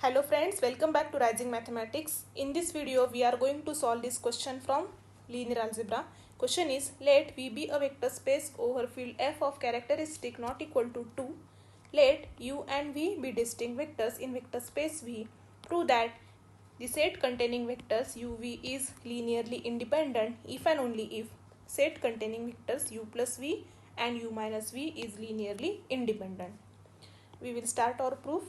Hello friends, welcome back to Rising Mathematics. In this video, we are going to solve this question from linear algebra. Question is, let V be a vector space over field F of characteristic not equal to 2. Let U and V be distinct vectors in vector space V. Prove that the set containing vectors UV is linearly independent if and only if set containing vectors U plus V and U minus V is linearly independent. We will start our proof.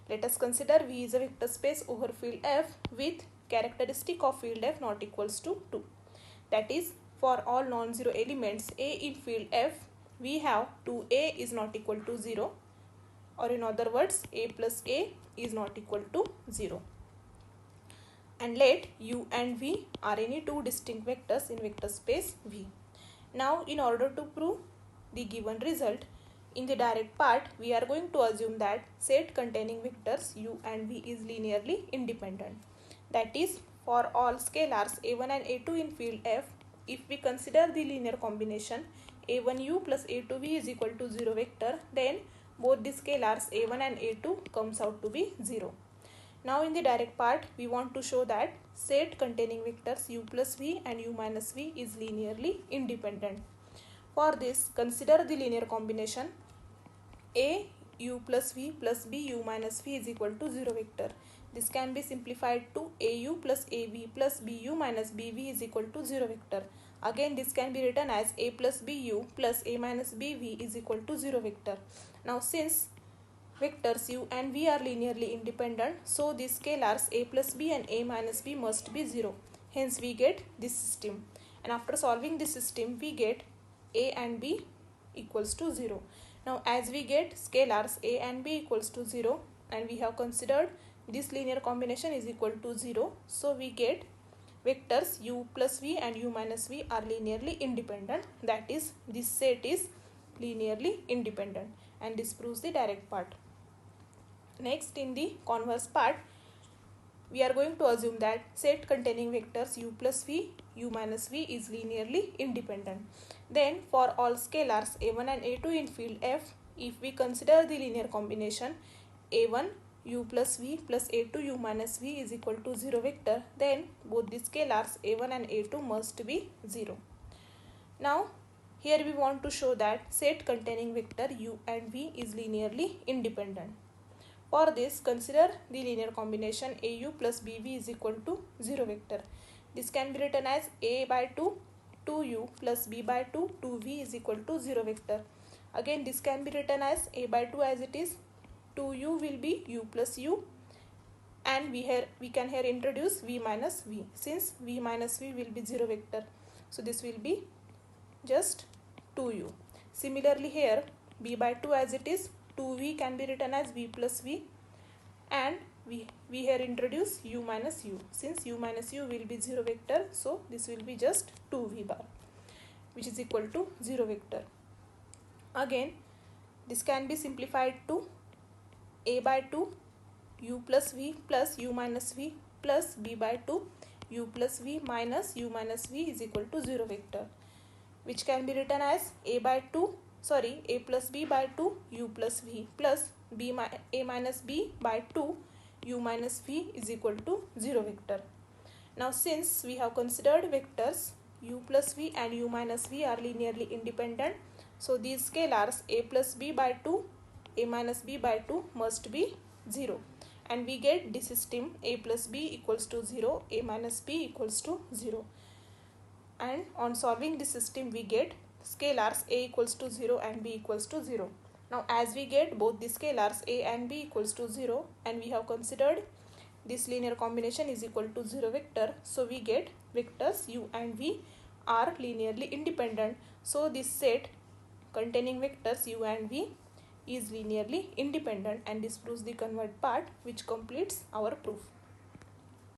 Let us consider V is a vector space over field F with characteristic of field F not equals to 2. That is, for all non-zero elements A in field F, we have 2A is not equal to 0, or in other words, A plus A is not equal to 0. And let U and V are any two distinct vectors in vector space V. Now, in order to prove the given result, in the direct part, we are going to assume that set containing vectors U and V is linearly independent. That is, for all scalars A1 and A2 in field F, if we consider the linear combination A1U plus A2V is equal to 0 vector, then both the scalars A1 and A2 comes out to be 0. Now in the direct part, we want to show that set containing vectors U plus V and U minus V is linearly independent. For this, consider the linear combination A U plus V plus B U minus V is equal to 0 vector. This can be simplified to AU plus AV plus BU minus BV is equal to 0 vector. Again, this can be written as A plus BU plus A minus BV is equal to 0 vector. Now, since vectors U and V are linearly independent, so the scalars A plus B and A minus B must be 0. Hence, we get this system. And after solving this system, we get A and B equals to 0. Now, as we get scalars A and B equals to 0 and we have considered this linear combination is equal to 0, so we get vectors U plus V and U minus V are linearly independent. That is, this set is linearly independent, and this proves the direct part. Next, in the converse part, we are going to assume that set containing vectors U plus V, U minus V is linearly independent. Then for all scalars A1 and A2 in field F, if we consider the linear combination A1 U plus V plus A2 U minus V is equal to 0 vector, then both the scalars A1 and A2 must be 0. Now here we want to show that set containing vector U and V is linearly independent. For this, consider the linear combination AU plus BV is equal to 0 vector. This can be written as A by 2, 2U plus B by 2, 2V is equal to 0 vector. Again, this can be written as A by 2 as it is, 2U will be U plus U, and we can here introduce V minus V, since V minus V will be 0 vector. So this will be just 2U. Similarly here, B by 2 as it is, 2V can be written as V plus V, and we here introduce U minus U. Since U minus U will be 0 vector, so this will be just 2V bar, which is equal to 0 vector. Again, this can be simplified to A by 2 U plus V plus U minus V plus B by 2 U plus V minus U minus V is equal to 0 vector, which can be written as A plus B by 2 U plus V plus A minus B by 2 U minus V is equal to 0 vector. Now, since we have considered vectors U plus V and U minus V are linearly independent, so these scalars A plus B by 2, A minus B by 2 must be 0. And we get this system A plus B equals to 0, A minus B equals to 0. And on solving this system, we get scalars A equals to 0 and B equals to 0. Now, as we get both the scalars A and B equals to 0 and we have considered this linear combination is equal to 0 vector, so we get vectors U and V are linearly independent. So this set containing vectors U and V is linearly independent, and this proves the convert part, which completes our proof.